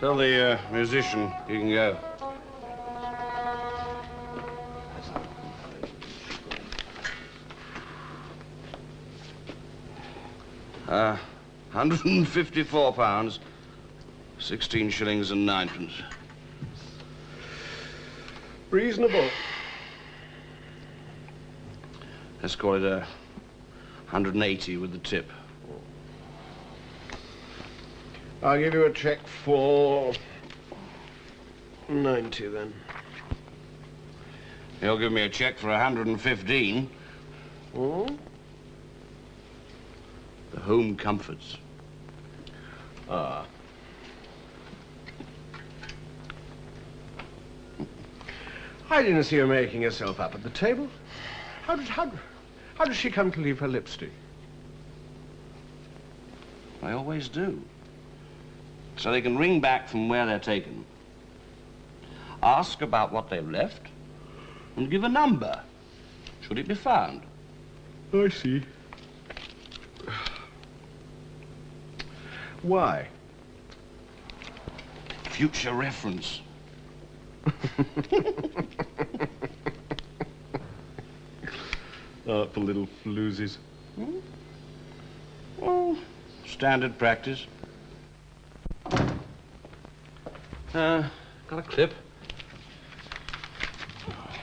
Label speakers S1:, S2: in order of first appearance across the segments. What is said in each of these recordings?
S1: Tell the musician he can go. £154, 16 shillings and 9pence.
S2: Reasonable.
S1: Let's call it 180 with the tip.
S2: I'll give you a cheque for 90 then.
S1: He'll give me a cheque for 115.
S2: Oh?
S1: The home comforts.
S2: Ah. I didn't see her making herself up at the table. How does she come to leave her lipstick?
S1: I always do. So they can ring back from where they're taken, ask about what they've left, and give a number, should it be found.
S2: I see. Why?
S1: Future reference.
S2: Oh, for little floozies.
S1: Oh, standard practice. Got a clip.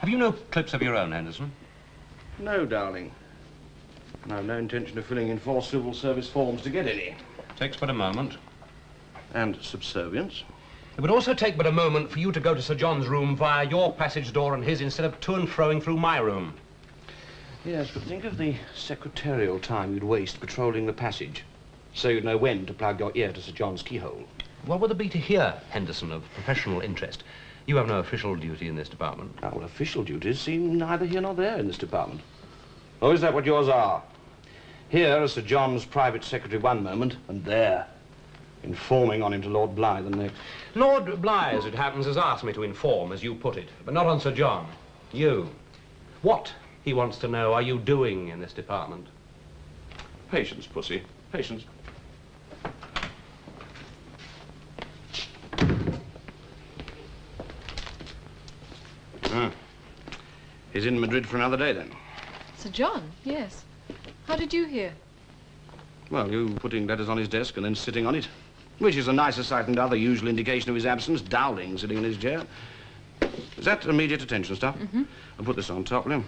S3: Have you no clips of your own, Henderson?
S1: No, darling. And I've no intention of filling in 4 civil service forms to get any.
S3: Takes but a moment.
S1: And subservience.
S3: It would also take but a moment for you to go to Sir John's room via your passage door and his instead of to and froing through my room.
S1: Yes, but think of the secretarial time you'd waste patrolling the passage, so you'd know when to plug your ear to Sir John's keyhole.
S3: What would there be to hear, Henderson, of professional interest? You have no official duty in this department.
S1: Oh, well, official duties seem neither here nor there in this department. Or is that what yours are? Here is Sir John's private secretary one moment, and there, informing on him to Lord Bligh the next.
S3: Lord Bligh, as it happens, has asked me to inform, as you put it, but not on Sir John. You. What, he wants to know, are you doing in this department?
S1: Patience, pussy. Patience. He's in Madrid for another day, then?
S4: Sir John, yes. How did you hear?
S1: Well, you putting letters on his desk and then sitting on it, which is a nicer sight than the other usual indication of his absence, Dowling sitting in his chair. Is that immediate attention stuff?
S4: Mm-hmm.
S1: I'll put this on top, will you?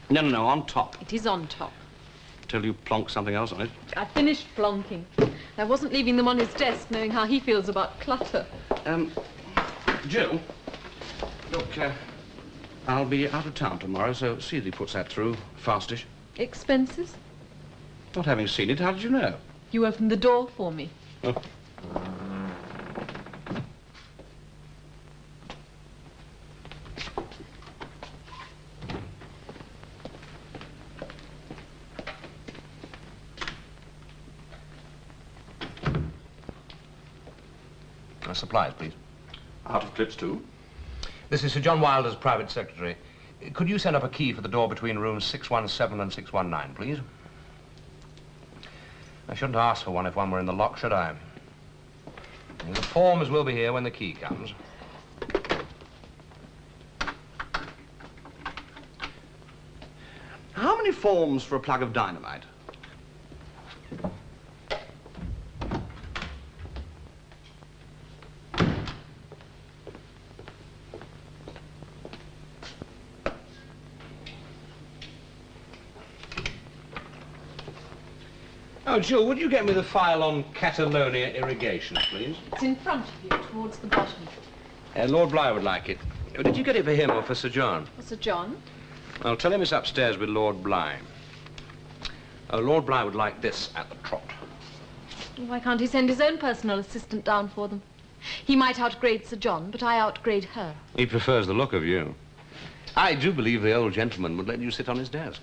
S1: No, on top.
S4: It is on top.
S1: Till you plonk something else on it.
S4: I finished plonking. I wasn't leaving them on his desk, knowing how he feels about clutter.
S1: Jill, look, I'll be out of town tomorrow, so see that he puts that through fastish.
S4: Expenses?
S1: Not having seen it, how did you know?
S4: You opened the door for me.
S1: Oh.
S3: Supplies, please.
S1: Out of clips, too.
S3: This is Sir John Wilder's private secretary. Could you send up a key for the door between rooms 617 and 619, please? I shouldn't ask for one if one were in the lock, should I? The forms will be here when the key comes.
S1: How many forms for a plug of dynamite? Oh, Jill, would you get me the file on Catalonia irrigation, please?
S4: It's in front of you, towards the bottom.
S3: Lord Bligh would like it. Did you get it for him or for Sir John?
S4: For Sir John?
S3: I'll tell him it's upstairs with Lord Bligh. Lord Bligh would like this at the trot.
S4: Why can't he send his own personal assistant down for them? He might outgrade Sir John, but I outgrade her.
S1: He prefers the look of you. I do believe the old gentleman would let you sit on his desk.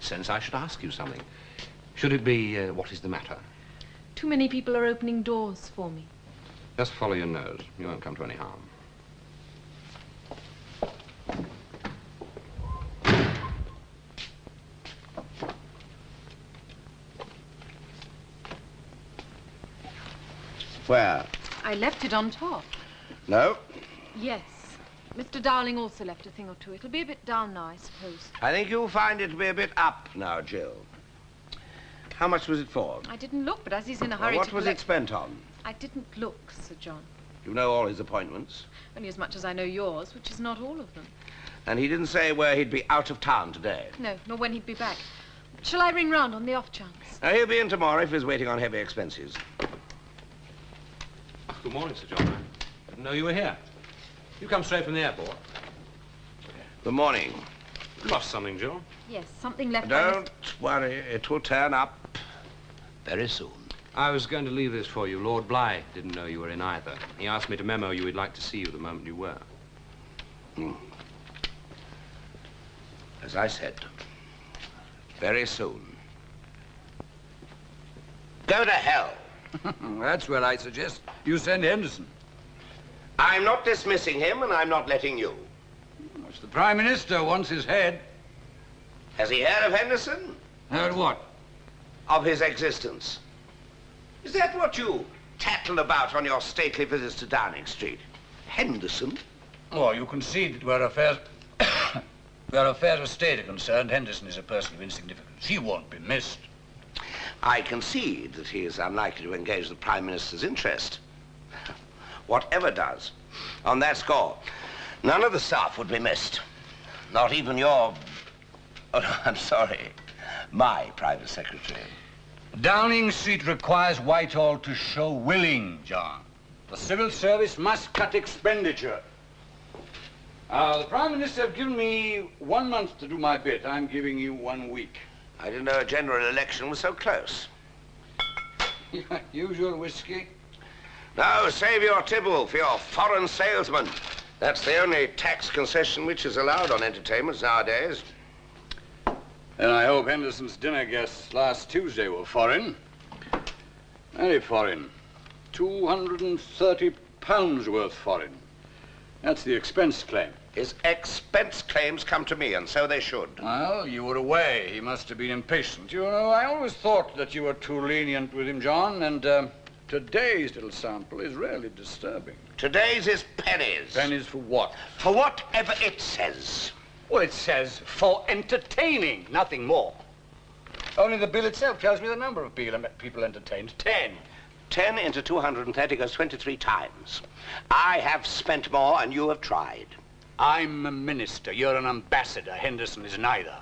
S1: Since I should ask you something. Should it be, what is the matter?
S4: Too many people are opening doors for me.
S1: Just follow your nose. You won't come to any harm.
S2: Where?
S4: I left it on top.
S2: No.
S4: Yes. Mr. Dowling also left a thing or two. It'll be a bit down now, I suppose.
S2: I think you'll find it to be a bit up now, Jill. How much was it for?
S4: I didn't look, but as he's in a hurry
S2: What was it spent on?
S4: I didn't look, Sir John.
S2: You know all his appointments.
S4: Only as much as I know yours, which is not all of them.
S2: And he didn't say where he'd be out of town today.
S4: No, nor when he'd be back. Shall I ring round on the off chance?
S2: He'll be in tomorrow if he's waiting on heavy expenses.
S3: Good morning, Sir John. I didn't know you were here. You come straight from the airport.
S2: Good morning.
S3: Lost something, Jill?
S4: Yes, something left.
S2: Don't worry, it will turn up very soon.
S3: I was going to leave this for you. Lord Bligh didn't know you were in either. He asked me to memo you he'd like to see you the moment you were.
S2: As I said, very soon. Go to hell.
S5: That's where I suggest you send Henderson.
S2: I'm not dismissing him, and I'm not letting you.
S5: It's the Prime Minister wants his head.
S2: Has he heard of Henderson?
S5: Heard what?
S2: Of his existence. Is that what you tattle about on your stately visits to Downing Street? Henderson?
S5: Oh, you concede that where affairs... where affairs of state are concerned, Henderson is a person of insignificance. He won't be missed.
S2: I concede that he is unlikely to engage the Prime Minister's interest. Whatever does, on that score, none of the staff would be missed. Not even your... Oh, no, I'm sorry. My private secretary.
S5: Downing Street requires Whitehall to show willing, John. The civil service must cut expenditure. The Prime Minister have given me 1 month to do my bit. I'm giving you 1 week.
S2: I didn't know a general election was so close.
S5: Usual whiskey.
S2: No, save your tipple for your foreign salesman. That's the only tax concession which is allowed on entertainments nowadays.
S5: And I hope Henderson's dinner guests last Tuesday were foreign. Very foreign. £230 worth foreign. That's the expense claim.
S2: His expense claims come to me, and so they should.
S5: Well, you were away. He must have been impatient. You know, I always thought that you were too lenient with him, John, and today's little sample is really disturbing.
S2: Today's is pennies.
S5: Pennies for what?
S2: For whatever it says.
S5: Well, it says for entertaining, nothing more. Only the bill itself tells me the number of people entertained. 10.
S2: 10 into 230 goes 23 times. I have spent more, and you have tried.
S5: I'm a minister. You're an ambassador. Henderson is neither.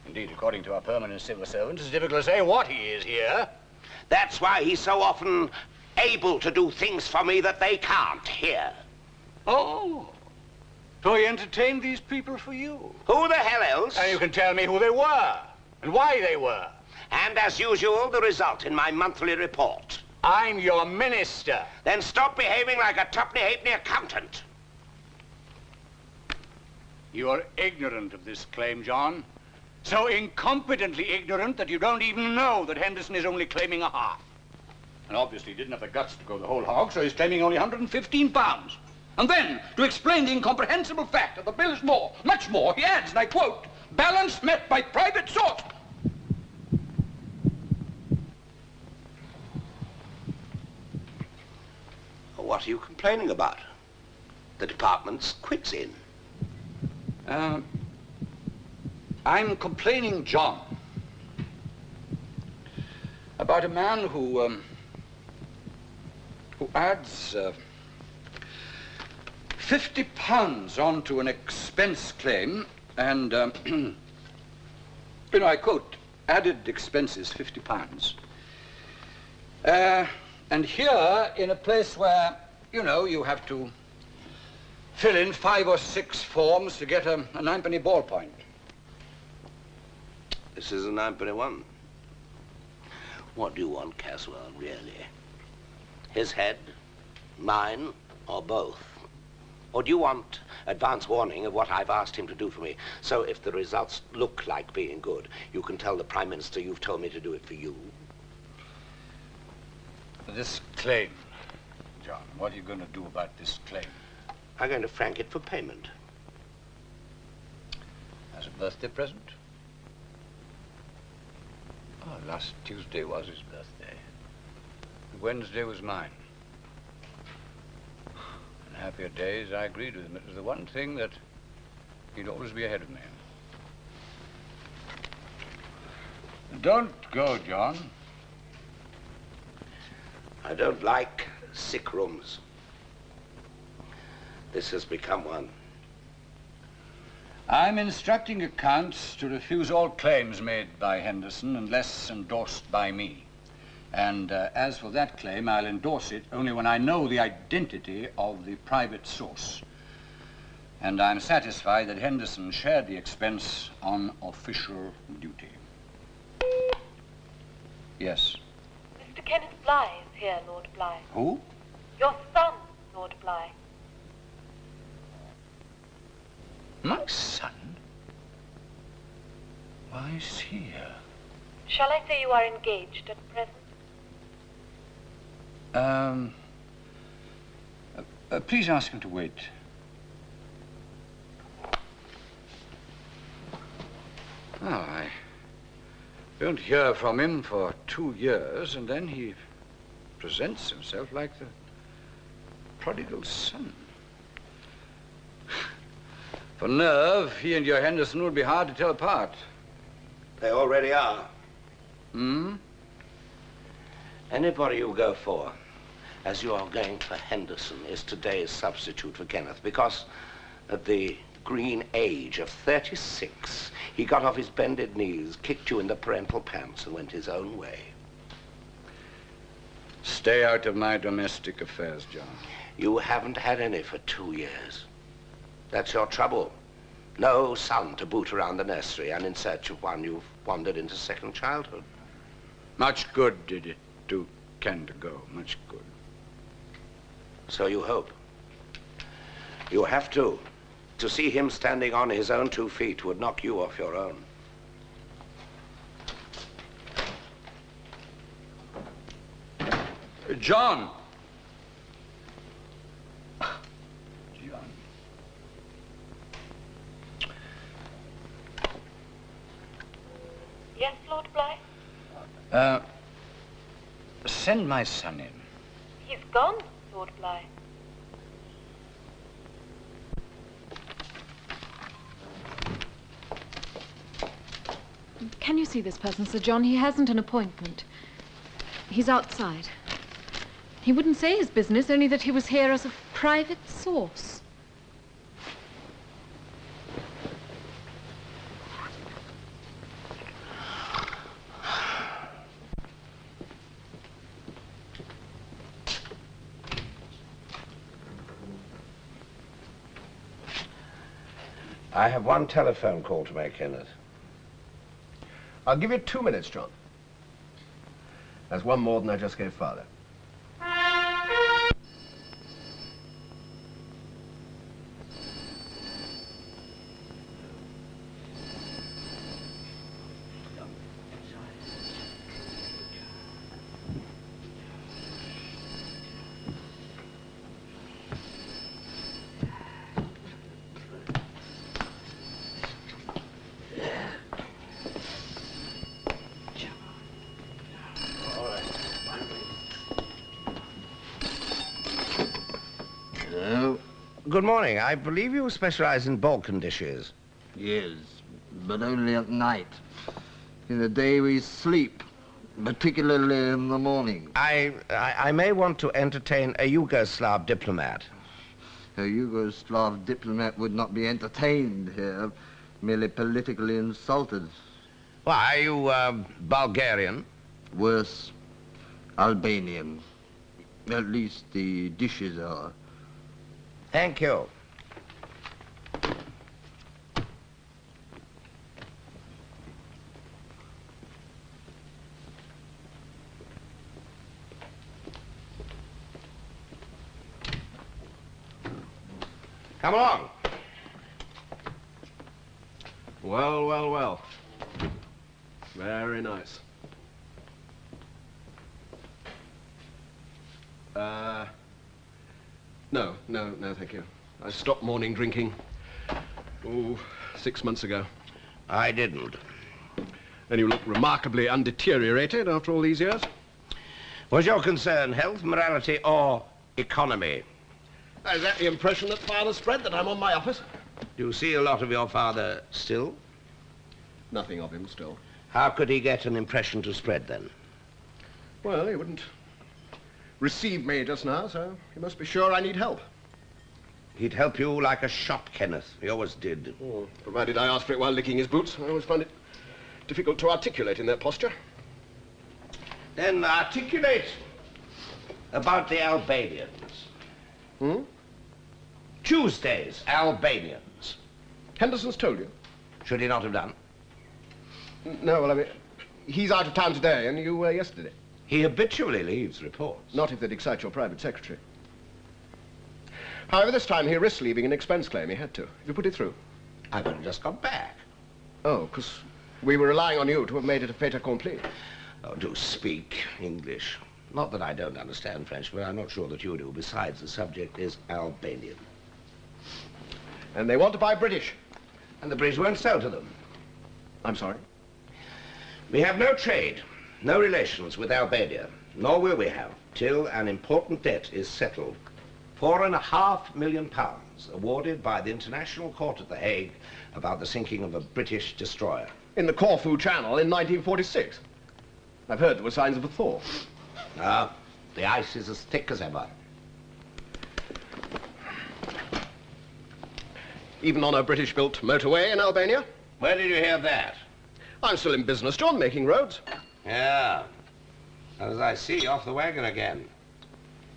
S5: Indeed, according to our permanent civil servant, it's difficult to say what he is here.
S2: That's why he's so often able to do things for me that they can't here.
S5: Oh. So he entertained these people for you?
S2: Who the hell else?
S5: And you can tell me who they were and why they were.
S2: And as usual, the result in my monthly report.
S5: I'm your minister.
S2: Then stop behaving like a tuppenny-halfpenny accountant.
S5: You are ignorant of this claim, John. So incompetently ignorant that you don't even know that Henderson is only claiming a half. And obviously he didn't have the guts to go the whole hog, so he's claiming only £115. And then, to explain the incomprehensible fact that the bill is more, much more, he adds, and I quote, balance met by private source.
S2: What are you complaining about? The department's quids in.
S5: I'm complaining, John, about a man who adds £50 onto an expense claim and, you know, I quote, added expenses, £50. And here, in a place where, you know, you have to fill in 5 or 6 forms to get a 9-penny ballpoint.
S2: This is a 921. What do you want, Caswell, really? His head, mine, or both? Or do you want advance warning of what I've asked him to do for me? So if the results look like being good, you can tell the Prime Minister you've told me to do it for you.
S5: This claim, John, what are you going to do about this claim?
S2: I'm going to frank it for payment.
S5: As a birthday present? Oh, last Tuesday was his birthday. Wednesday was mine. In happier days, I agreed with him. It was the one thing that he'd always be ahead of me. Don't go, John.
S2: I don't like sick rooms. This has become one.
S5: I'm instructing accounts to refuse all claims made by Henderson unless endorsed by me. And as for that claim, I'll endorse it only when I know the identity of the private source. And I'm satisfied that Henderson shared the expense on official duty. Yes.
S6: Mr. Kenneth Bligh is here, Lord Bligh.
S5: Who?
S6: Your son, Lord Bligh.
S5: My son? Why is he here?
S6: Shall I say you are engaged at present?
S5: Please ask him to wait. Well, I don't hear from him for 2 years, and then he presents himself like the prodigal son. For nerve, he and your Henderson would be hard to tell apart.
S2: They already are.
S5: Hmm?
S2: Anybody you go for, as you are going for Henderson, is today's substitute for Kenneth, because at the green age of 36, he got off his bended knees, kicked you in the parental pants, and went his own way.
S5: Stay out of my domestic affairs, John.
S2: You haven't had any for 2 years. That's your trouble. No son to boot around the nursery, and in search of one, you've wandered into second childhood.
S5: Much good did it do Ken to go, much good.
S2: So you hope. You have to. To see him standing on his own 2 feet would knock you off your own.
S5: John!
S6: Yes, Lord Bligh?
S5: Send my son in.
S6: He's gone, Lord Bligh.
S4: Can you see this person, Sir John? He hasn't an appointment. He's outside. He wouldn't say his business, only that he was here as a private source.
S2: I have one telephone call to make, Kenneth.
S7: I'll give you 2 minutes, John. That's one more than I just gave Father.
S2: Good morning. I believe you specialize in Balkan dishes.
S8: Yes, but only at night. In the day we sleep, particularly in the morning.
S2: I may want to entertain a Yugoslav diplomat.
S8: A Yugoslav diplomat would not be entertained here, merely politically insulted.
S2: Why, are you, Bulgarian?
S8: Worse, Albanian. At least the dishes are.
S2: Thank you. Come along.
S7: Well, well, well. Very nice. No, thank you. I stopped morning drinking, 6 months ago.
S2: I didn't.
S7: And you look remarkably undeteriorated after all these years.
S2: Was your concern health, morality, or economy?
S7: Is that the impression that Father spread, that I'm on my office?
S2: Do you see a lot of your father still?
S7: Nothing of him still.
S2: How could he get an impression to spread, then?
S7: Well, he wouldn't receive me just now, so you must be sure I need help.
S2: He'd help you like a shot, Kenneth. He always did.
S7: Oh, provided I asked for it while licking his boots. I always found it difficult to articulate in that posture.
S2: Then articulate about the Albanians. Tuesday's Albanians.
S7: Henderson's told you?
S2: Should he not have done?
S7: No, well, I mean, he's out of town today, and you were yesterday.
S2: He habitually leaves reports.
S7: Not if they'd excite your private secretary. However, this time he risked leaving an expense claim. He had to. Have you put it through?
S2: I've only just got back.
S7: Oh, because we were relying on you to have made it a fait accompli.
S2: Oh, do speak English. Not that I don't understand French, but I'm not sure that you do. Besides, the subject is Albanian.
S7: And they want to buy British.
S2: And the British won't sell to them.
S7: I'm sorry?
S2: We have no trade, no relations with Albania, nor will we have, till an important debt is settled. £4.5 million awarded by the International Court at The Hague about the sinking of a British destroyer.
S7: In the Corfu Channel in 1946. I've heard there were signs of a thaw.
S2: Ah, the ice is as thick as ever.
S7: Even on a British-built motorway in Albania?
S2: Where did you hear that?
S7: I'm still in business, John, making roads.
S2: Yeah. As I see, off the wagon again.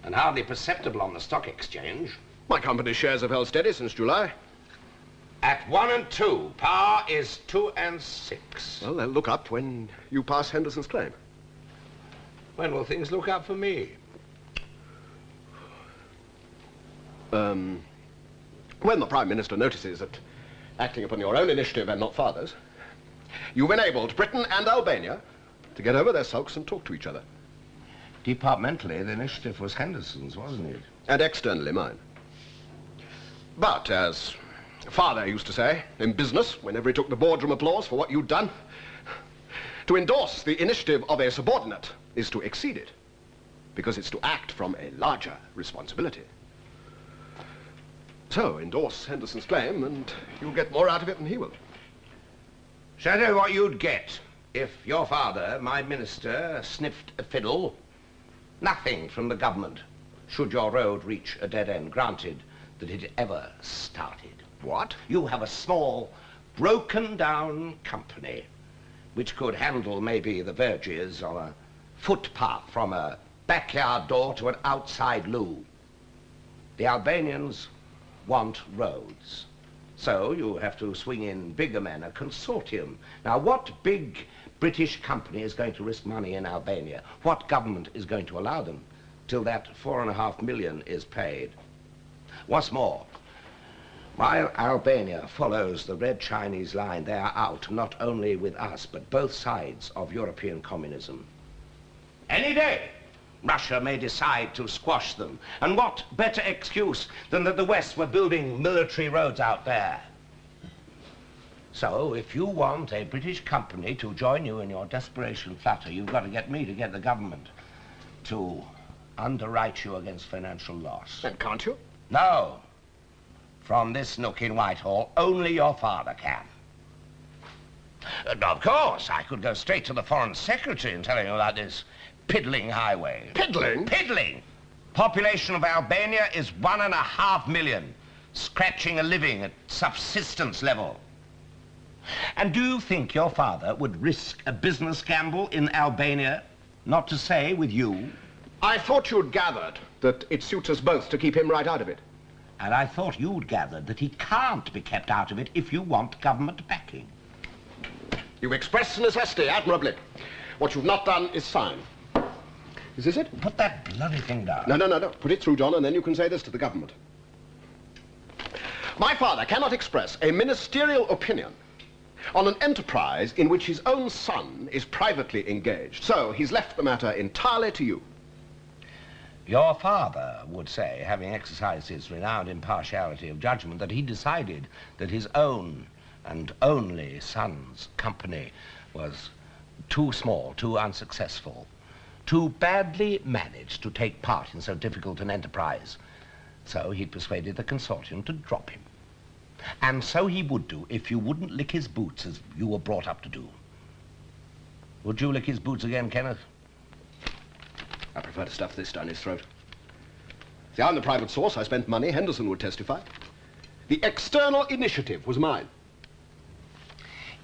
S2: And hardly perceptible on the stock exchange.
S7: My company's shares have held steady since July.
S2: At 1 and 2, par is 2 and 6.
S7: Well, they'll look up when you pass Henderson's claim.
S2: When will things look up for me?
S7: When the Prime Minister notices that, acting upon your own initiative and not Father's, you've enabled Britain and Albania to get over their sulks and talk to each other.
S2: Departmentally, the initiative was Henderson's, wasn't it?
S7: And externally mine. But, as Father used to say, in business, whenever he took the boardroom applause for what you'd done, to endorse the initiative of a subordinate is to exceed it, because it's to act from a larger responsibility. So, endorse Henderson's claim, and you'll get more out of it than he will.
S2: Shall I tell you what you'd get if your father, my minister, sniffed a fiddle? Nothing from the government, should your road reach a dead end, granted that it ever started.
S7: What?
S2: You have a small, broken-down company which could handle maybe the verges on a footpath from a backyard door to an outside loo. The Albanians want roads. So you have to swing in bigger men, a consortium. Now, what big British company is going to risk money in Albania? What government is going to allow them till that £4.5 million is paid? What's more, while Albania follows the Red Chinese line, they are out not only with us, but both sides of European communism. Any day, Russia may decide to squash them. And what better excuse than that the West were building military roads out there? So, if you want a British company to join you in your desperation flutter, you've got to get me to get the government to underwrite you against financial loss.
S7: And can't you?
S2: No. From this nook in Whitehall, only your father can. Of course, I could go straight to the Foreign Secretary and tell him about this piddling highway.
S7: Piddling?
S2: Piddling! Population of Albania is 1.5 million, scratching a living at subsistence level. And do you think your father would risk a business gamble in Albania, not to say with you?
S7: I thought you'd gathered that it suits us both to keep him right out of it.
S2: And I thought you'd gathered that he can't be kept out of it if you want government backing.
S7: You've expressed necessity admirably. What you've not done is sign. Is this it?
S2: Put that bloody thing down.
S7: No. Put it through, John, and then you can say this to the government. My father cannot express a ministerial opinion on an enterprise in which his own son is privately engaged. So he's left the matter entirely to you.
S2: Your father would say, having exercised his renowned impartiality of judgment, that he decided that his own and only son's company was too small, too unsuccessful, too badly managed to take part in so difficult an enterprise. So he persuaded the consortium to drop him. And so he would do if you wouldn't lick his boots as you were brought up to do. Would you lick his boots again, Kenneth?
S7: I prefer to stuff this down his throat. See, I'm the private source. I spent money. Henderson would testify. The external initiative was mine.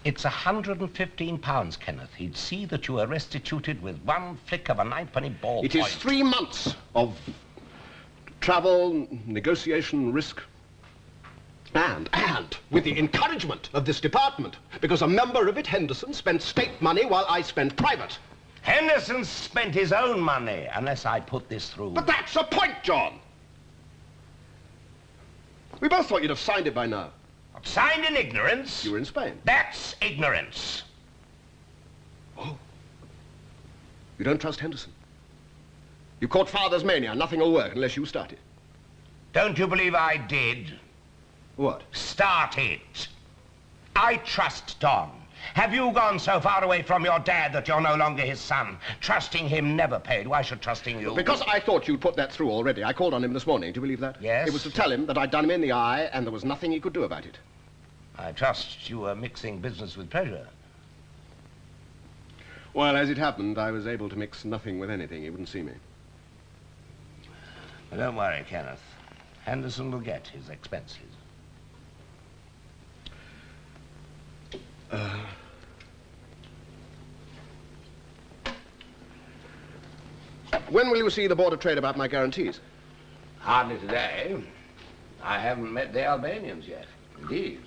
S2: It's £115, Kenneth. He'd see that you are restituted with one flick of a ninepenny ball
S7: It
S2: point.
S7: is 3 months of travel, negotiation, risk. And with the encouragement of this department, because a member of it, Henderson, spent state money while I spent private.
S2: Henderson spent his own money, unless I put this through.
S7: But that's the point, John. We both thought you'd have signed it by now.
S2: Signed in ignorance?
S7: You were in Spain.
S2: That's ignorance.
S7: Oh. You don't trust Henderson? You caught father's mania. Nothing will work unless you start it.
S2: Don't you believe I did?
S7: What?
S2: Start it. I trust Don. Have you gone so far away from your dad that you're no longer his son? Trusting him never paid. Why should trusting you?
S7: Because I thought you'd put that through already. I called on him this morning. Do you believe that?
S2: Yes.
S7: It was to tell him that I'd done him in the eye and there was nothing he could do about it.
S2: I trust you were mixing business with pleasure.
S7: Well, as it happened, I was able to mix nothing with anything. He wouldn't see me.
S2: Well, don't worry, Kenneth. Henderson will get his expenses.
S7: When will you see the Board of Trade about my guarantees?
S2: Hardly today. I haven't met the Albanians yet. Indeed,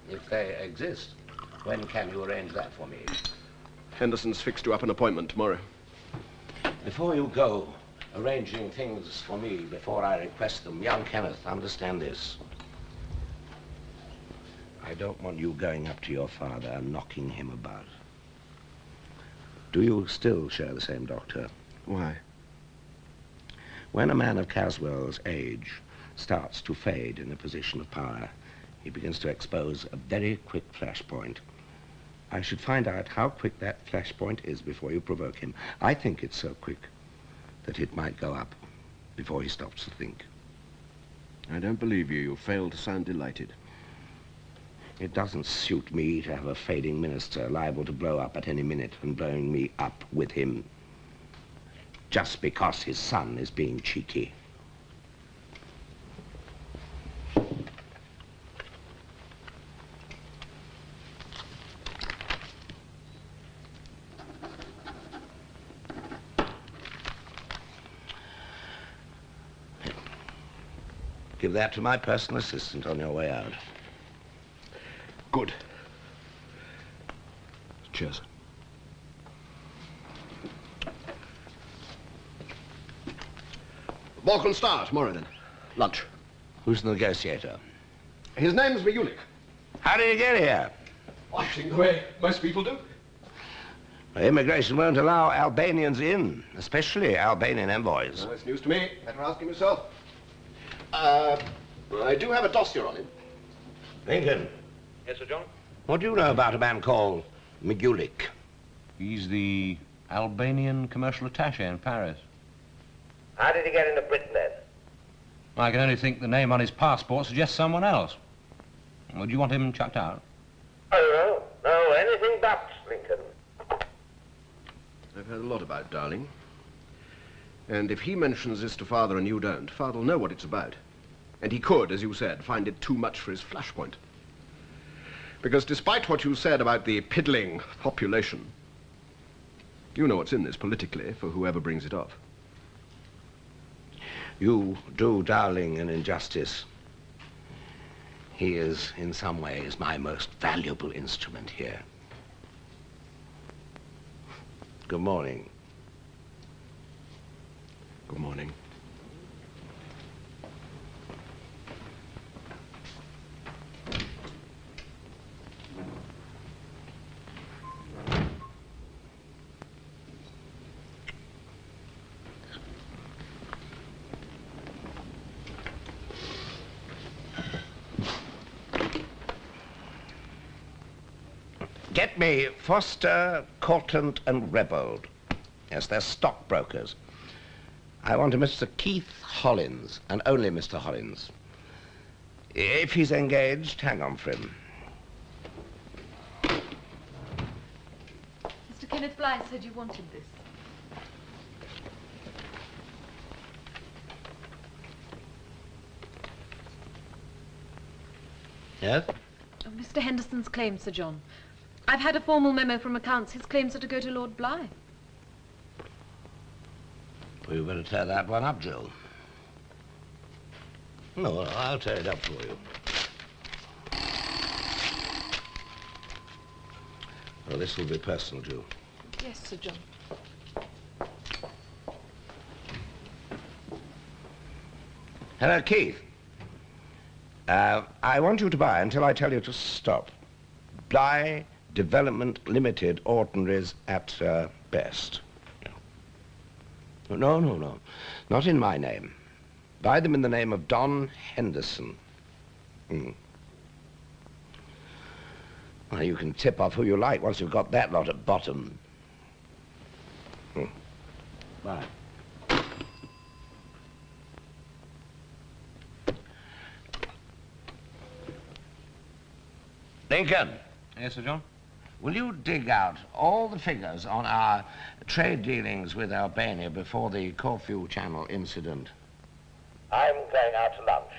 S2: if they exist. When can you arrange that for me?
S7: Henderson's fixed you up an appointment tomorrow.
S2: Before you go arranging things for me before I request them, young Kenneth, understand this. I don't want you going up to your father and knocking him about. Do you still share the same doctor?
S7: Why?
S2: When a man of Caswell's age starts to fade in a position of power, he begins to expose a very quick flashpoint. I should find out how quick that flashpoint is before you provoke him. I think it's so quick that it might go up before he stops to think.
S7: I don't believe you. You fail to sound delighted.
S2: It doesn't suit me to have a fading minister liable to blow up at any minute and blowing me up with him just because his son is being cheeky. Give that to my personal assistant on your way out.
S7: Good. Cheers. Balkan Star tomorrow, then. Lunch.
S2: Who's the negotiator?
S7: His name's Migulik.
S2: How did he get here?
S7: Acting the way most people do.
S2: Immigration won't allow Albanians in, especially Albanian envoys.
S7: Well, that's news to me. Better ask him yourself. I do have a dossier on him.
S2: Lincoln.
S3: Yes, Sir John?
S2: What do you know about a man called Migulik?
S3: He's the Albanian commercial attaché in Paris.
S2: How did he get into Britain, then?
S3: I can only think the name on his passport suggests someone else. Would you want him chucked out?
S2: Oh, no, anything but, Lincoln.
S7: I've heard a lot about Darling. And if he mentions this to Father and you don't, Father'll know what it's about. And he could, as you said, find it too much for his flashpoint. Because despite what you said about the piddling population, you know what's in this politically for whoever brings it off.
S2: You do Darling an injustice. He is, in some ways, my most valuable instrument here. Good morning.
S7: Good morning.
S2: Get me Foster, Cortlandt and Rebold. Yes, they're stockbrokers. I want a Mr. Keith Hollins, and only Mr. Hollins. If he's engaged, hang on for him.
S4: Mr. Kenneth Blythe said you wanted this.
S2: Yes?
S4: Oh, Mr. Henderson's claim, Sir John. I've had a formal memo from accounts. His claims are to go to Lord Blythe.
S2: Well, you better tear that one up, Jill. No, I'll tear it up for you. Well, this will be personal, Jill.
S4: Yes, Sir John.
S2: Hello, Keith. I want you to buy until I tell you to stop. Bly Development Limited ordinaries at best. No, no, no. Not in my name. Buy them in the name of Don Henderson. Well, you can tip off who you like once you've got that lot at bottom. Bye. Lincoln.
S3: Yes, Sir John?
S2: Will you dig out all the figures on our trade dealings with Albania before the Corfu Channel incident? I'm going out to lunch.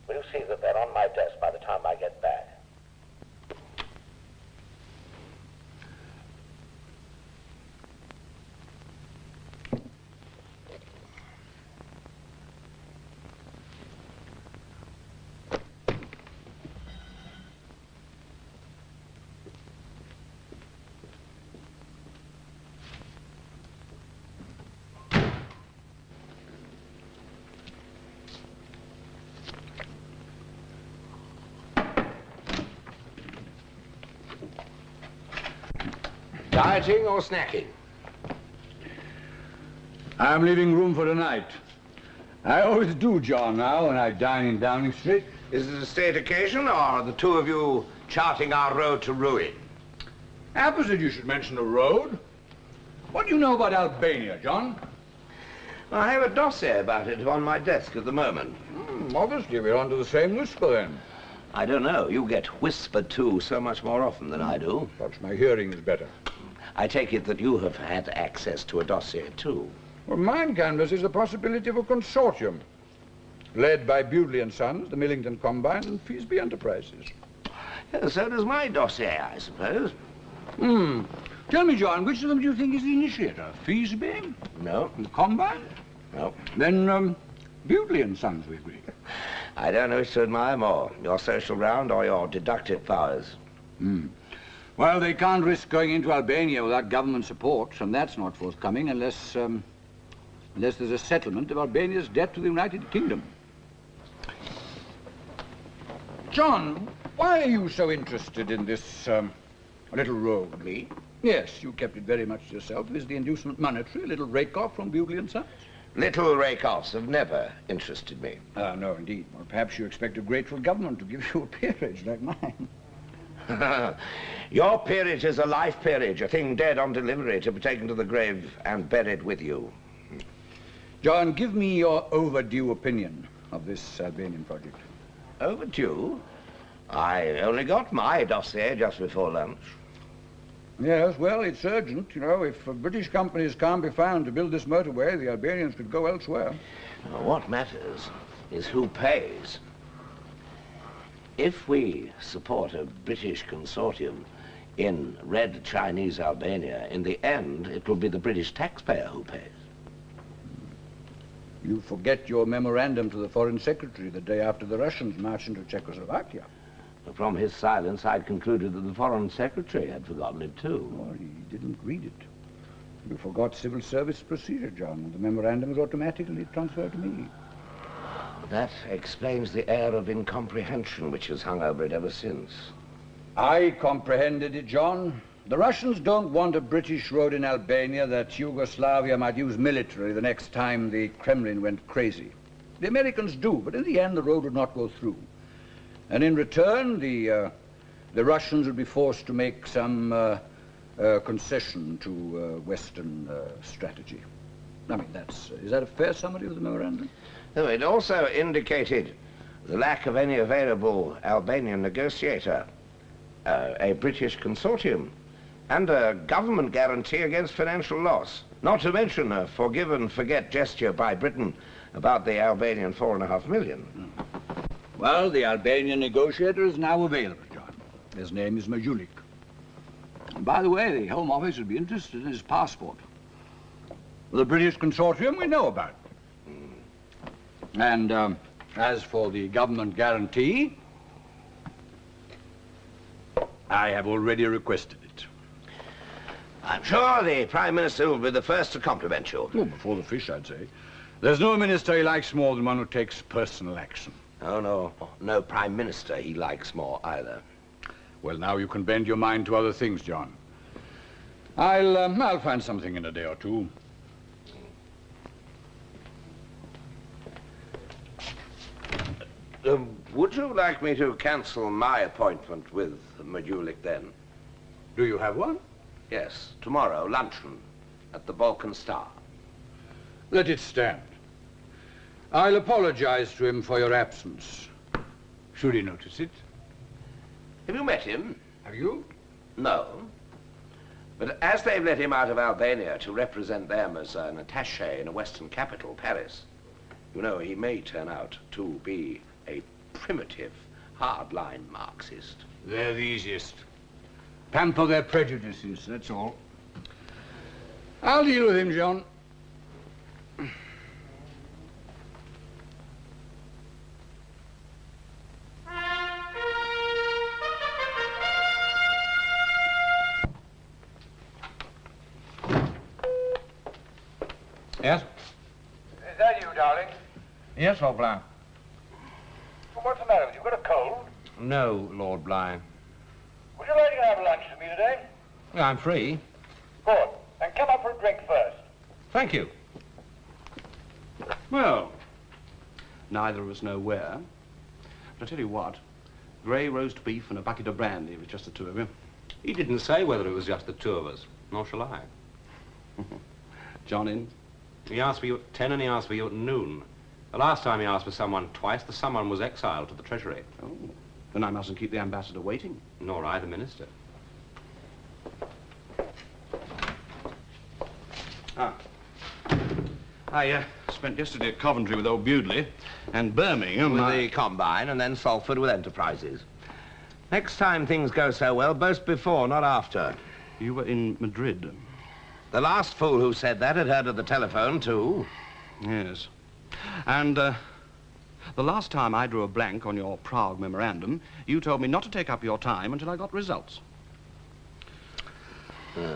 S2: Will you see that they're on my desk by the time I get back? Dieting or snacking?
S5: I'm leaving room for tonight. I always do, John, now, when I dine in Downing Street.
S2: Is it a state occasion, or are the two of you charting our road to ruin?
S5: Opposite you should mention the road. What do you know about Albania, John?
S2: I have a dossier about it on my desk at the moment.
S5: Obviously, we're onto the same whisper, then.
S2: I don't know. You get whispered to so much more often than I do.
S5: Perhaps my hearing is better.
S2: I take it that you have had access to a dossier, too.
S5: Well, mine canvasses the possibility of a consortium, led by Bewdley and Sons, the Millington Combine, and Feasby Enterprises.
S2: Yeah, so does my dossier, I suppose.
S5: Tell me, John, which of them do you think is the initiator? Feasby?
S2: No.
S5: The Combine?
S2: No.
S5: Then, Bewdley and Sons, we agree.
S2: I don't know which to admire more, your social round or your deductive powers.
S5: Well, they can't risk going into Albania without government support, and that's not forthcoming unless there's a settlement of Albania's debt to the United Kingdom. John, why are you so interested in this little road?
S2: Me?
S5: Yes, you kept it very much to yourself. Is the inducement monetary, a little rake-off from Bewdley and Sons?
S2: Little rake-offs have never interested me.
S5: No, indeed. Well, perhaps you expect a grateful government to give you a peerage like mine.
S2: Your peerage is a life peerage, a thing dead on delivery to be taken to the grave and buried with you.
S5: John, give me your overdue opinion of this Albanian project.
S2: Overdue? I only got my dossier just before lunch.
S5: Yes, well, it's urgent. You know, if British companies can't be found to build this motorway, the Albanians could go elsewhere.
S2: What matters is who pays. If we support a British consortium in Red Chinese Albania, in the end, it will be the British taxpayer who pays.
S5: You forget your memorandum to the Foreign Secretary the day after the Russians marched into Czechoslovakia.
S2: From his silence, I'd concluded that the Foreign Secretary had forgotten it, too.
S5: Oh, he didn't read it. You forgot civil service procedure, John, and the memorandum was automatically transferred to me.
S2: That explains the air of incomprehension which has hung over it ever since.
S5: I comprehended it, John. The Russians don't want a British road in Albania that Yugoslavia might use militarily the next time the Kremlin went crazy. The Americans do, but in the end the road would not go through. And in return, the the Russians would be forced to make some concession to Western strategy. I mean, is that a fair summary of the memorandum?
S2: No, it also indicated the lack of any available Albanian negotiator, a British consortium, and a government guarantee against financial loss. Not to mention a forgive and forget gesture by Britain about the Albanian $4.5 million.
S5: Well, the Albanian negotiator is now available, John. His name is Majulik. And by the way, the Home Office would be interested in his passport. The British consortium we know about. And as for the government guarantee, I have already requested it.
S2: I'm sure the Prime Minister will be the first to compliment you.
S5: Oh, before the fish, I'd say. There's no minister he likes more than one who takes personal action.
S2: Oh, no. No Prime Minister he likes more either.
S5: Well, now you can bend your mind to other things, John. I'll find something in a day or two.
S2: Would you like me to cancel my appointment with Majulik then?
S5: Do you have one?
S2: Yes, tomorrow, luncheon, at the Balkan Star.
S5: Let it stand. I'll apologize to him for your absence. Should he notice it?
S2: Have you met him?
S5: Have you?
S2: No. But as they've let him out of Albania to represent them as an attaché in a Western capital, Paris, you know, he may turn out to be a primitive, hardline Marxist.
S5: They're the easiest. Pamper their prejudices, that's all. I'll deal with him, John.
S3: Yes?
S9: Is that you, darling?
S3: Yes, Lord Bly.
S9: Well, what's the matter with you? Got a cold?
S3: No, Lord Bly.
S9: Would you like to have lunch with me today?
S3: I'm free.
S9: Good. Then come up for a drink first.
S3: Thank you.
S1: Well, neither of us know where. But I tell you what, grey roast beef and a bucket of brandy with just the two of you.
S3: He didn't say whether it was just the two of us, nor shall I.
S1: John in?
S3: He asked for you at 10 and he asked for you at noon. The last time he asked for someone twice, the someone was exiled to the Treasury.
S1: Oh, then I mustn't keep the ambassador waiting.
S3: Nor I, the minister.
S1: I spent yesterday at Coventry with old Bewdley and Birmingham.
S2: With the Combine and then Salford with Enterprises. Next time things go so well, boast before, not after.
S1: You were in Madrid.
S2: The last fool who said that had heard of the telephone, too.
S1: Yes. And the last time I drew a blank on your Prague memorandum, you told me not to take up your time until I got results.
S2: You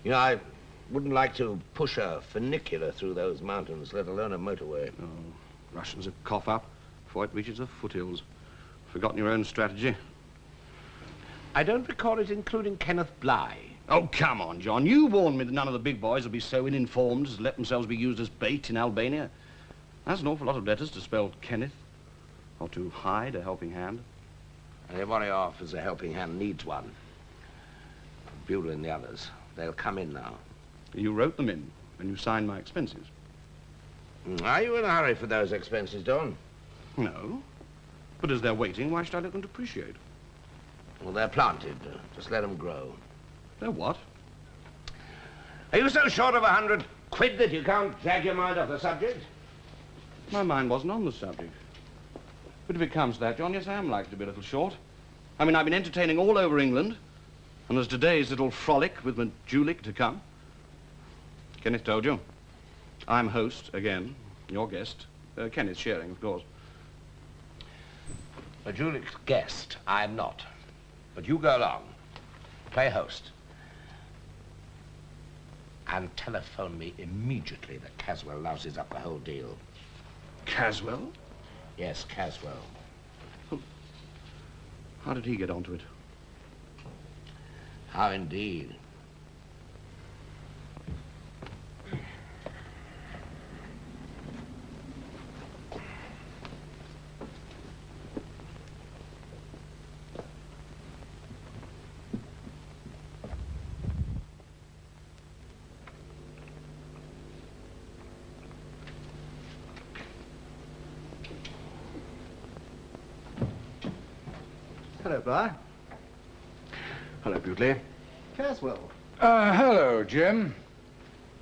S2: know, I wouldn't like to push a funicular through those mountains, let alone a motorway.
S1: Oh, Russians a cough up before it reaches the foothills. Forgotten your own strategy?
S2: I don't recall it including Kenneth Bly.
S1: Oh, come on, John. You warned me that none of the big boys would be so ill-informed as to let themselves be used as bait in Albania. That's an awful lot of letters to spell Kenneth, or to hide a helping hand.
S2: And Ivanov offers a helping hand needs one. Bueller and the others, they'll come in now.
S1: You wrote them in, and you signed my expenses.
S2: Are you in a hurry for those expenses, Don?
S1: No. But as they're waiting, why should I let them depreciate?
S2: Well, they're planted. Just let them grow.
S1: They're what?
S2: Are you so short of £100 that you can't drag your mind off the subject?
S1: My mind wasn't on the subject. But if it comes to that, John, yes, I am likely to be a little short. I mean, I've been entertaining all over England, and there's today's little frolic with Majulik to come. Kenneth told you. I'm host, again, your guest. Kenneth sharing, of course.
S2: Majulik's guest, I'm not. But you go along. Play host. And telephone me immediately that Caswell louses up the whole deal.
S1: Caswell?
S2: Yes, Caswell.
S1: How did he get onto it?
S2: How indeed.
S7: Hello, Bly. Hello, Bewdley. Caswell.
S5: Hello, Jim.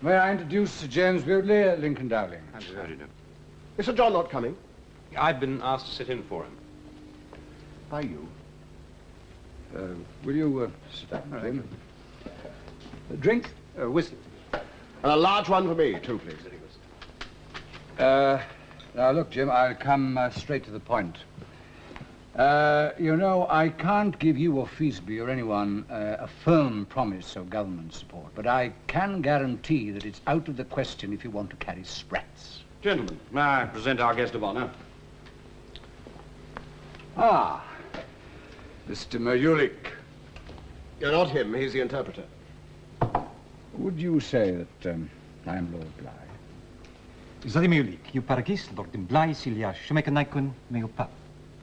S5: May I introduce Sir James Bewdley, Lincoln Dowling?
S1: How do you do?
S7: Is Sir John not coming?
S3: I've been asked to sit in for him.
S7: By you.
S5: Will you sit down, Jim? A drink? Whiskey.
S7: And a large one for me, too, please.
S5: Now, look, Jim, I'll come straight to the point. You know, I can't give you or Feasby or anyone a firm promise of government support, but I can guarantee that it's out of the question if you want to carry sprats.
S1: Gentlemen, may I present our guest of honor?
S5: Ah, Mr. Mayulik.
S7: You're not him, he's the interpreter.
S5: Would you say that I'm Lord Bly?
S10: Zadimiulik, you paragis, Lord Bly, Cilia, Shumekanaikun, Meopa.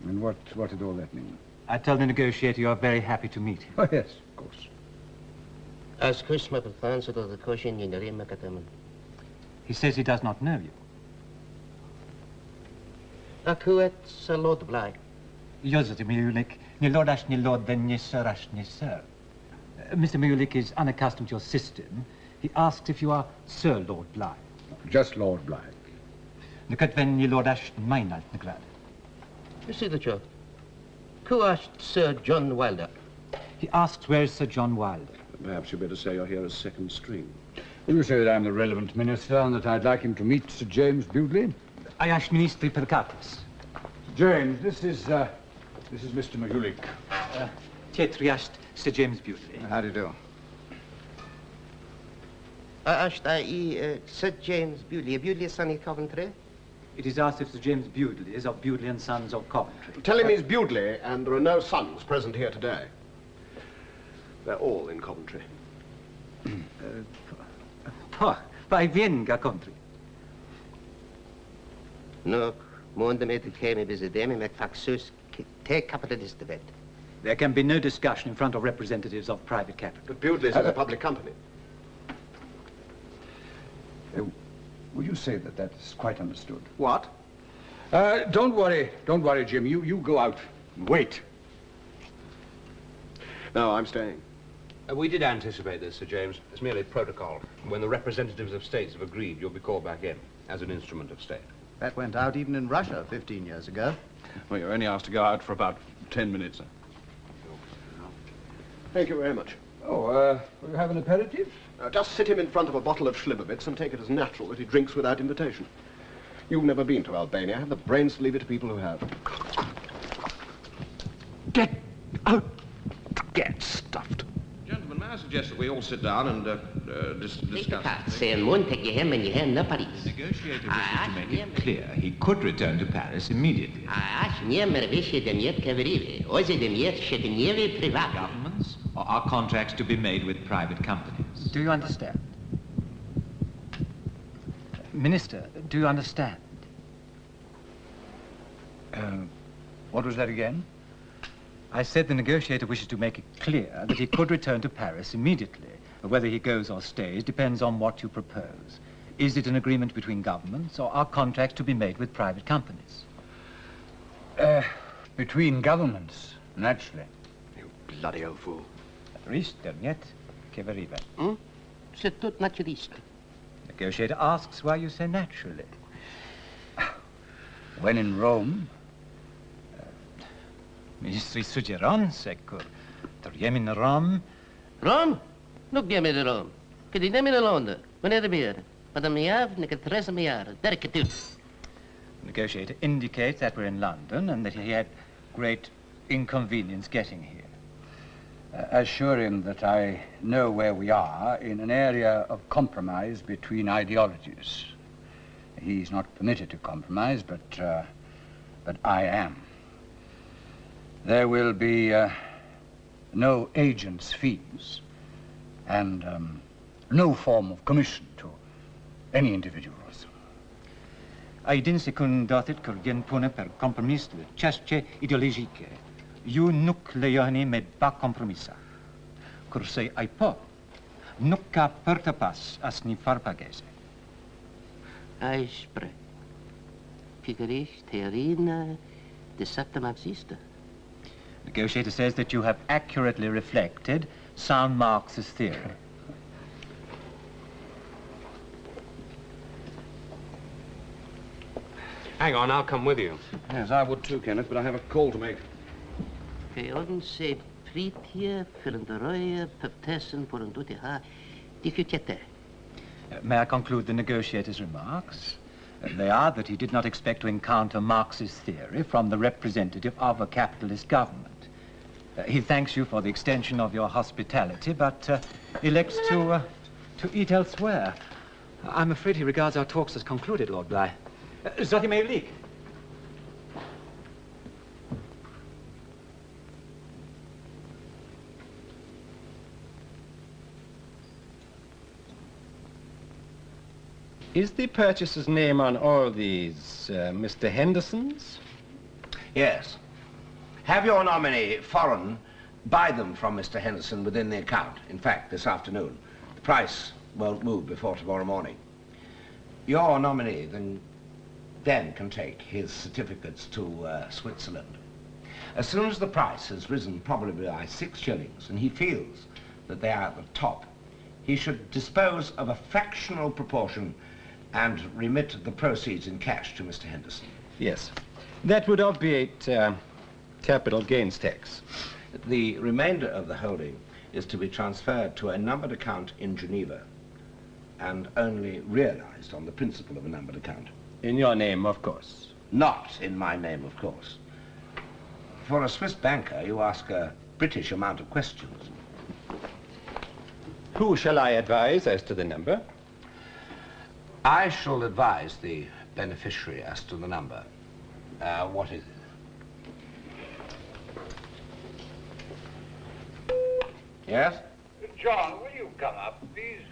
S5: And what did all that mean?
S10: I tell the negotiator you are very happy to meet him.
S5: Oh, yes, of course.
S10: He says he does not know you.
S2: Lord Bly.
S10: Zadimiulik, ni Lord Ash, ni Lord, then ni Sir Ash, ni Sir. Mr. Mayulik is unaccustomed to your system. He asks if you are Sir Lord Bly.
S5: Just Lord Bly.
S10: Nukat ven ni Lord Ash, Mainalt, Negrad.
S2: You see the joke. Who asked Sir John Wilder?
S10: He asks where is Sir John Wilder.
S1: Perhaps you'd better say you're here as second string.
S5: Will you say that I'm the relevant minister and that I'd like him to meet Sir James Bewdley?
S10: I ask Ministri Percatus.
S5: James, this is Mr. Mayulik.
S10: Tietriast, Sir James Bewdley.
S5: How do you do?
S2: Sir James Bewdley. Bewdley son in Coventry?
S10: It is asked if Sir James Bewdley is of Bewdley and Sons of Coventry.
S7: Tell him he's Bewdley, and there are no sons present here today. They're all in Coventry.
S10: Vai venga Coventry.
S2: No, mondamente came visidemi me faxus take capital this debate.
S10: There can be no discussion in front of representatives of private capital.
S7: But Bewdley's is a public company.
S5: Will you say that is quite understood?
S7: What?
S5: Don't worry, Jim. You go out and wait.
S7: No, I'm staying.
S3: We did anticipate this, Sir James. It's merely protocol. When the representatives of states have agreed, you'll be called back in as an instrument of state.
S11: That went out even in Russia 15 years ago.
S1: Well, you're only asked to go out for about 10 minutes.
S7: Thank you very much.
S5: Oh, will you have an aperitif?
S7: Just sit him in front of a bottle of Schlibovitz and take it as natural that he drinks without invitation. You've never been to Albania. Have the brains to leave it to people who have.
S1: Get out! Get stuffed. Gentlemen, may I suggest that we all sit down and discuss...
S2: Say and take your hand and your hand no Paris.
S12: The negotiator wishes to make it clear he could return to Paris immediately. Governments or are contracts to be made with private companies?
S10: Do you understand? Minister, do you understand?
S5: What was that again?
S10: I said the negotiator wishes to make it clear that he could return to Paris immediately. Whether he goes or stays depends on what you propose. Is it an agreement between governments or are contracts to be made with private companies?
S5: Between governments, naturally.
S7: You bloody old fool.
S10: Rister niet, che veriva.
S2: C'est tout naturiste.
S10: Negotiator asks why you say naturally.
S5: When in Rome.
S10: Ministri suggeron, secur. Toriem in Rome.
S2: Rome? Look, give me the Rome. Could you name it alone? When er beer? But a miav, nickel tres a miar. Derek too.
S10: Negotiator indicates that we're in London and that he had great inconvenience getting here.
S5: Assure him that I know where we are in an area of compromise between ideologies. He's not permitted to compromise, but I am. There will be no agent's fees and no form of commission to any individuals.
S10: Aidin secundatit kurgen pune per compromis de chasche ideologique. You nuk leoni me ba compromissa. Cursei ai po. Nukka perta pas as ni farpagese.
S2: Ai spre. Figurich, Theorina, de Satta Marxista.
S10: Negotiator says that you have accurately reflected sound Marxist theory.
S3: Hang on, I'll come with you.
S1: Yes, I would too, Kenneth, but I have a call to make.
S10: May I conclude the negotiator's remarks? They are that he did not expect to encounter Marxist theory from the representative of a capitalist government. He thanks you for the extension of your hospitality, but elects to eat elsewhere. I'm afraid he regards our talks as concluded, Lord Bly. Zotty may leak.
S13: Is the purchaser's name on all these, Mr. Henderson's?
S2: Yes. Have your nominee, foreign, buy them from Mr. Henderson within the account. In fact, this afternoon. The price won't move before tomorrow morning. Your nominee then can take his certificates to Switzerland. As soon as the price has risen probably by 6 shillings and he feels that they are at the top, he should dispose of a fractional proportion and remit the proceeds in cash to Mr. Henderson.
S13: Yes. That would obviate capital gains tax.
S2: The remainder of the holding is to be transferred to a numbered account in Geneva and only realized on the principle of a numbered account.
S13: In your name, of course.
S2: Not in my name, of course. For a Swiss banker, you ask a British amount of questions.
S13: Who shall I advise as to the number?
S2: I shall advise the beneficiary as to the number. What is it? Yes?
S9: John, will you come up, please?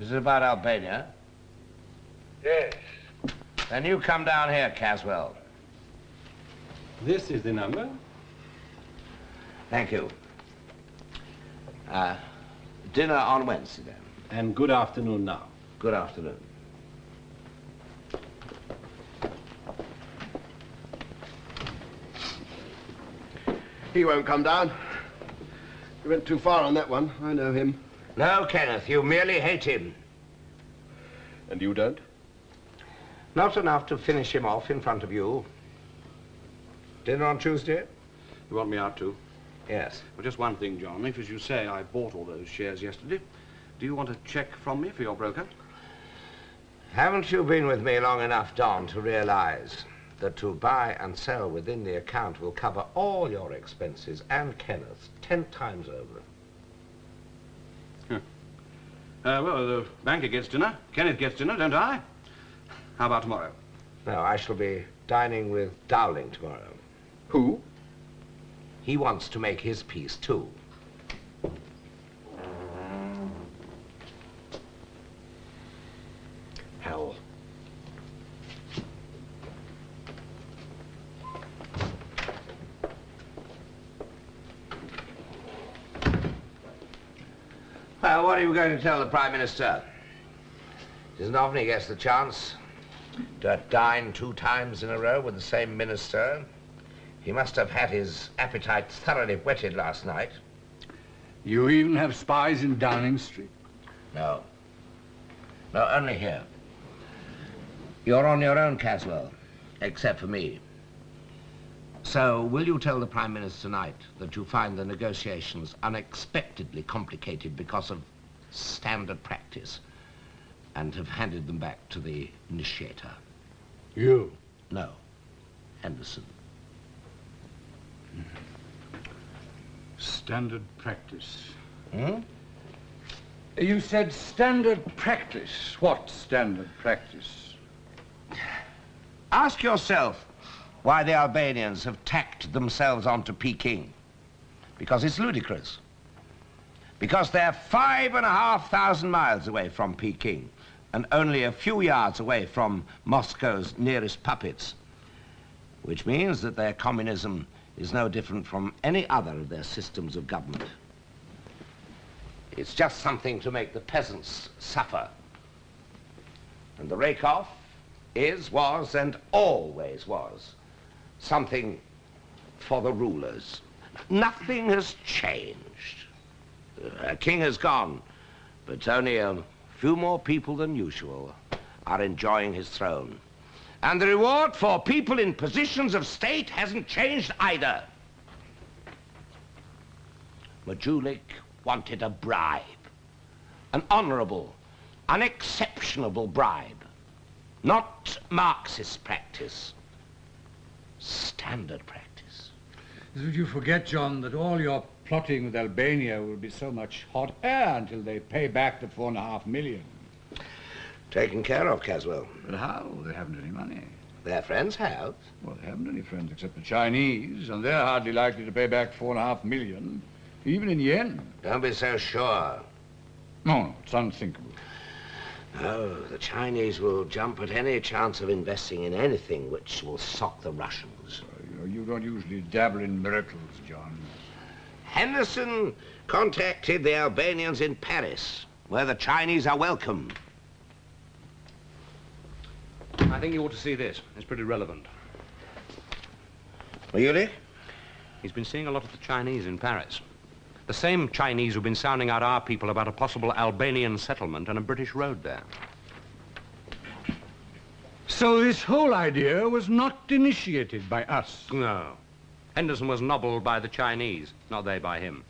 S2: Is it about Albania?
S9: Yes.
S2: Then you come down here, Caswell.
S13: This is the number.
S2: Thank you. Dinner on Wednesday, then.
S13: And good afternoon now.
S2: Good afternoon.
S7: He won't come down. He went too far on that one. I know him.
S2: No, Kenneth, you merely hate him.
S7: And you don't?
S2: Not enough to finish him off in front of you. Dinner on Tuesday?
S1: You want me out too?
S2: Yes.
S1: Well, just one thing, John. If, as you say, I bought all those shares yesterday, do you want a cheque from me for your broker?
S2: Haven't you been with me long enough, Don, to realize that to buy and sell within the account will cover all your expenses and Kenneth's 10 times over?
S1: Well, the banker gets dinner, Kenneth gets dinner, don't I? How about tomorrow?
S2: No, I shall be dining with Dowling tomorrow.
S7: Who?
S2: He wants to make his peace, too.
S7: Hell.
S2: Well, what are you going to tell the Prime Minister? It isn't often he gets the chance to dine 2 times in a row with the same minister. He must have had his appetite thoroughly whetted last night.
S5: You even have spies in Downing Street?
S2: No. No, only here. You're on your own, Caswell, except for me. So, will you tell the Prime Minister tonight that you find the negotiations unexpectedly complicated because of standard practice and have handed them back to the initiator?
S5: You?
S2: No. Henderson.
S5: Standard practice.
S2: Hmm?
S5: You said standard practice. What standard practice?
S2: Ask yourself why the Albanians have tacked themselves onto Peking. Because it's ludicrous. Because they're 5,500 miles away from Peking and only a few yards away from Moscow's nearest puppets, which means that their communism is no different from any other of their systems of government. It's just something to make the peasants suffer. And the rake-off is, was, and always was something for the rulers. Nothing has changed. A king has gone, but only a few more people than usual are enjoying his throne. And the reward for people in positions of state hasn't changed either. Majulik wanted a bribe, an honorable, unexceptionable bribe, not Marxist practice, standard practice.
S5: Did you forget, John, that all your plotting with Albania will be so much hot air until they pay back the $4.5 million?
S2: Taken care of, Caswell.
S5: But how? They haven't any money.
S2: Their friends have.
S5: Well, they haven't any friends except the Chinese, and they're hardly likely to pay back $4.5 million, even in yen.
S2: Don't be so sure.
S5: No, it's unthinkable.
S2: No, the Chinese will jump at any chance of investing in anything which will sock the Russians.
S5: You don't usually dabble in miracles, John.
S2: Henderson contacted the Albanians in Paris, where the Chinese are welcome.
S3: I think you ought to see this. It's pretty relevant.
S2: Really?
S3: He's been seeing a lot of the Chinese in Paris. The same Chinese who've been sounding out our people about a possible Albanian settlement and a British road there.
S5: So this whole idea was not initiated by us?
S3: No. Henderson was nobbled by the Chinese, not they by him.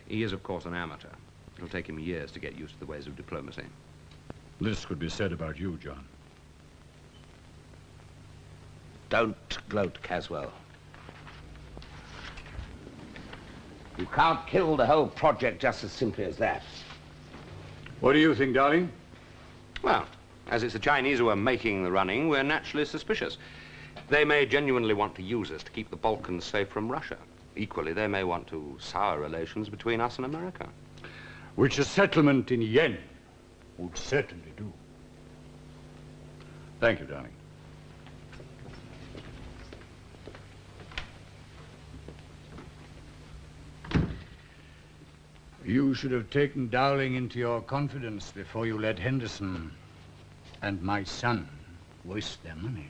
S3: He is, of course, an amateur. It'll take him years to get used to the ways of diplomacy.
S5: This could be said about you, John.
S2: Don't gloat, Caswell. You can't kill the whole project just as simply as that.
S5: What do you think, darling?
S3: Well, as it's the Chinese who are making the running, we're naturally suspicious. They may genuinely want to use us to keep the Balkans safe from Russia. Equally, they may want to sour relations between us and America.
S5: Which a settlement in yen would certainly do. Thank you, darling. You should have taken Dowling into your confidence before you let Henderson and my son waste their money.